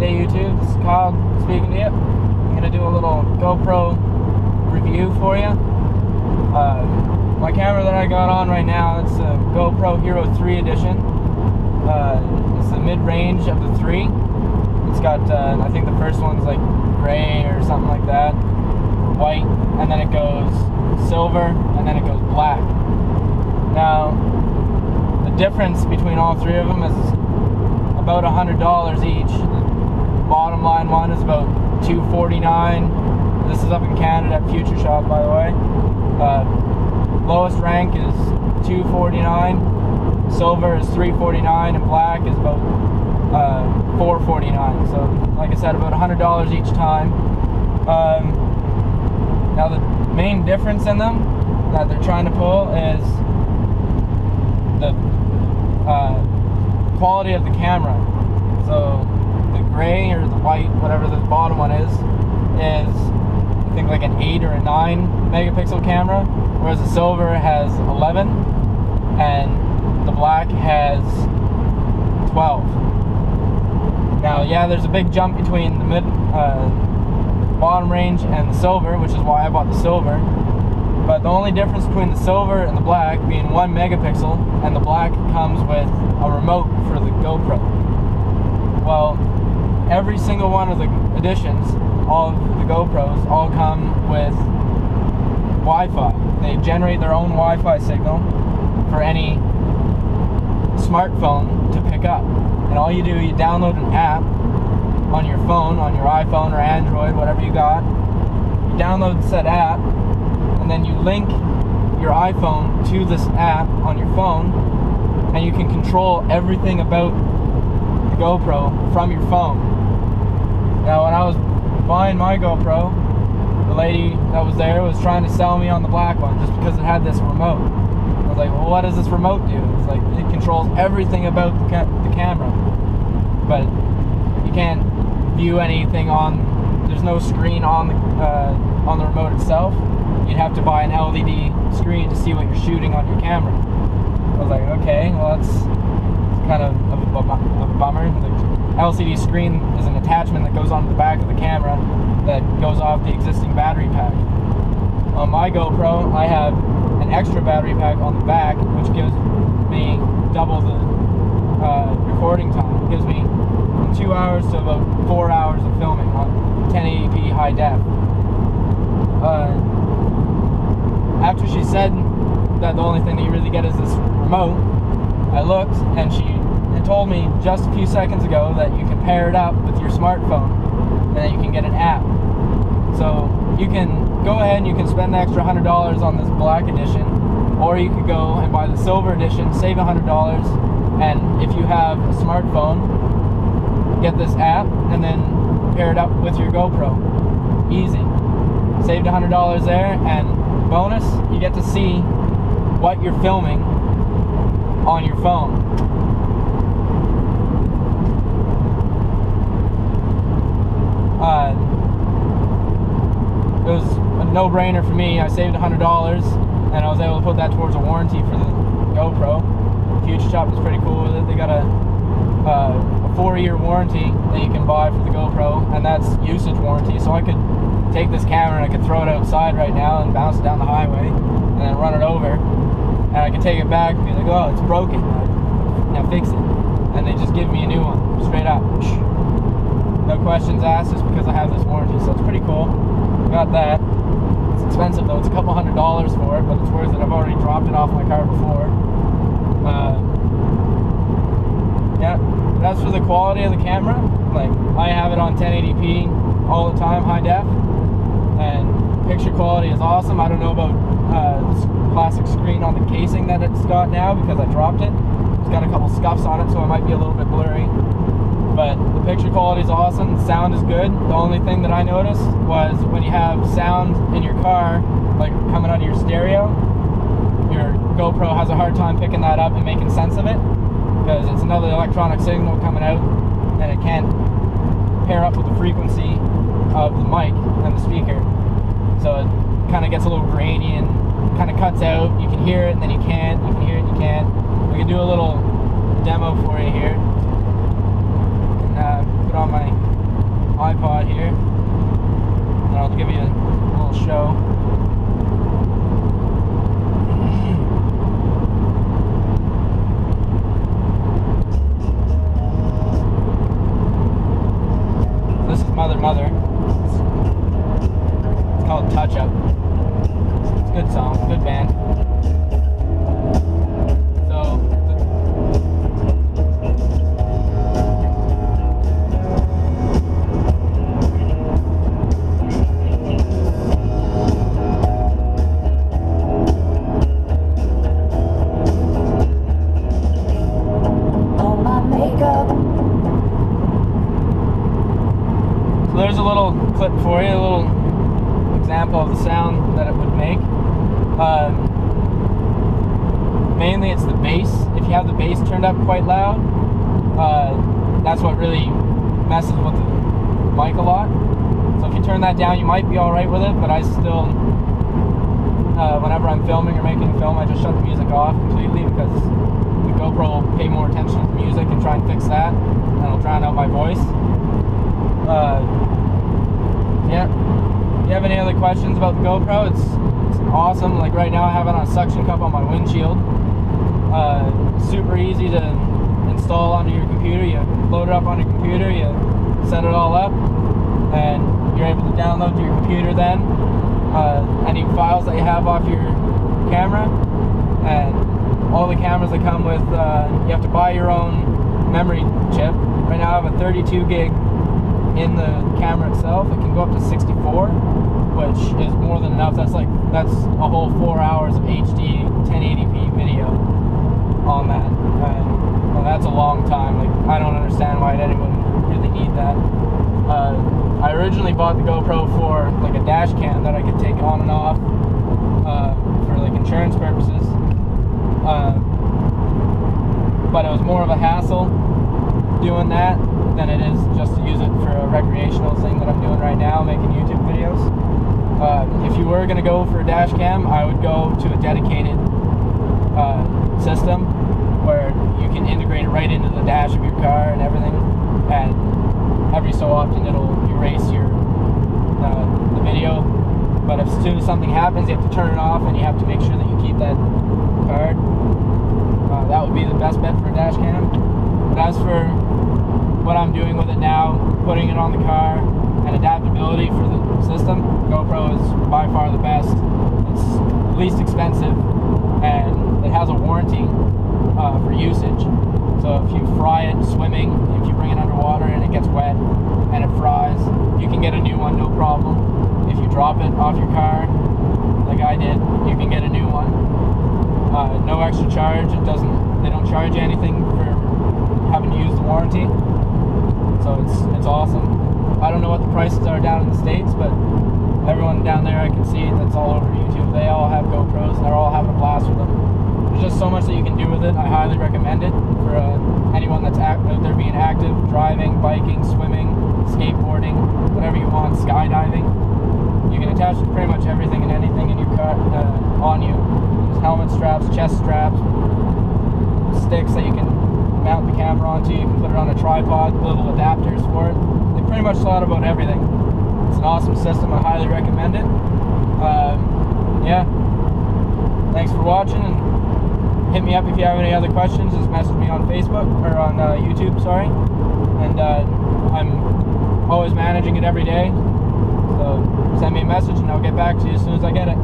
Hey YouTube, this is Kyle speaking to you. I'm going to do a little GoPro review for you. My camera that I got on right now, it's a GoPro Hero 3 edition. It's the mid-range of the 3. It's got, I think the first one's like gray or something like that, or white, and then it goes silver, and then it goes black. Now, the difference between all three of them is about $100 each. The bottom line one is about $249. This is up in Canada at Future Shop, by the way. Lowest rank is $249. Silver is $349, and black is about $449. So, like I said, about $100 each time. Now, the main difference in them that they're trying to pull is the quality of the camera. So the gray or the white, whatever the bottom one is I think like an 8 or a 9 megapixel camera, whereas the silver has 11 and the black has 12. Now, yeah, there's a big jump between the bottom range and the silver, which is why I bought the silver. But the only difference between the silver and the black being 1 megapixel, and the black comes with a remote for the GoPro. Well, every single one of the editions, all of the GoPros, all come with Wi-Fi. They generate their own Wi-Fi signal for any smartphone to pick up. And all you do, you download an app on your phone, on your iPhone or Android, whatever you got. You download said app, and then you link your iPhone to this app on your phone, and you can control everything about the GoPro from your phone. Now, when I was buying my GoPro, the lady that was there was trying to sell me on the black one just because it had this remote. I was like, well, what does this remote do? It's like, it controls everything about the camera, but you can't view anything on, there's no screen on the remote itself. You'd have to buy an LED screen to see what you're shooting on your camera. I was like, okay, well, that's kind of a bummer. The LCD screen is an attachment that goes onto the back of the camera that goes off the existing battery pack. On my GoPro, I have an extra battery pack on the back, which gives me double the recording time. It gives me from 2 hours to about 4 hours of filming on 1080p high def. After she said that the only thing that you really get is this remote, I looked, and she had told me just a few seconds ago that you can pair it up with your smartphone and then you can get an app. So you can go ahead and you can spend the extra $100 on this black edition, or you could go and buy the silver edition, save $100, and if you have a smartphone, get this app and then pair it up with your GoPro. Easy. Saved $100 there, and bonus, you get to see what you're filming on your phone. It was a no-brainer for me. I saved $100, and I was able to put that towards a warranty for the GoPro. Future Shop is pretty cool with it. They got a 4-year warranty that you can buy for the GoPro, and that's usage warranty. So I could take this camera and I could throw it outside right now and bounce it down the highway and then run it over, and I could take it back and be like, oh, it's broken, now fix it, and they just give me a new one straight up, no questions asked, just because I have this warranty. So it's pretty cool. Got that. It's expensive though, it's a couple $100 for it, but it's worth it. I've already dropped it off my car before. Yeah, as for the quality of the camera, like, I have it on 1080p all the time, high def, and picture quality is awesome. I don't know about this plastic screen on the casing that it's got now because I dropped it. It's got a couple scuffs on it, so it might be a little bit blurry, but the picture quality is awesome. The sound is good. The only thing that I noticed was when you have sound in your car, like coming out of your stereo, your GoPro has a hard time picking that up and making sense of it, because it's another electronic signal coming out, and it can't pair up with the frequency of the mic and the speaker. So it kind of gets a little grainy and kind of cuts out. You can hear it and then you can't. You can hear it and you can't. We can do a little demo for you here. And put on my Mother. It's called Touch Up. It's a good song, good band. So there's a little clip for you, a little example of the sound that it would make. Mainly it's the bass. If you have the bass turned up quite loud, that's what really messes with the mic a lot. So if you turn that down, you might be alright with it, but I still, whenever I'm filming or making a film, I just shut the music off completely, because the GoPro will pay more attention to the music and try and fix that, and it'll drown out my voice. Yeah. If you have any other questions about the GoPro, it's awesome. Like right now I have it on a suction cup on my windshield. Super easy to install onto your computer. You load it up on your computer, you set it all up, and you're able to download to your computer then any files that you have off your camera. And all the cameras that come with, you have to buy your own memory chip. Right now I have a 32 gig in the camera itself. It can go up to 64, which is more than enough. That's a whole 4 hours of HD 1080p video on that, and that's a long time. Like, I don't understand why anyone would really need that. I originally bought the GoPro for like a dash cam that I could take on and off for like insurance purposes, but it was more of a hassle doing that than it is just to use it for a recreational thing that I'm doing right now, making YouTube videos. If you were going to go for a dash cam, I would go to a dedicated system where you can integrate it right into the dash of your car and everything, and every so often it'll erase the video. But as soon as something happens, you have to turn it off, and you have to make sure that you keep that card. That would be the best bet for a dash cam. But as for what I'm doing with it now, putting it on the car, and adaptability for the system, GoPro is by far the best. It's least expensive, and it has a warranty for usage. So if you fry it swimming, if you bring it underwater and it gets wet and it fries, you can get a new one, no problem. If you drop it off your car, like I did, you can get a new one. No extra charge. They don't charge you anything for having to use the warranty. So it's awesome. I don't know what the prices are down in the States, but everyone down there I can see that's all over YouTube, they all have GoPros and they're all having a blast with them. There's just so much that you can do with it. I highly recommend it for anyone that's out there being active, driving, biking, swimming, skateboarding, whatever you want, skydiving. You can attach pretty much everything and anything in your car on you. There's helmet straps, chest straps, sticks that you can mount the camera onto. You can put it on a tripod, little adapters for it. They pretty much thought about everything. It's an awesome system. I highly recommend it. Yeah. Thanks for watching, and hit me up if you have any other questions. Just message me on Facebook, or on YouTube, sorry. And I'm always managing it every day. So send me a message and I'll get back to you as soon as I get it.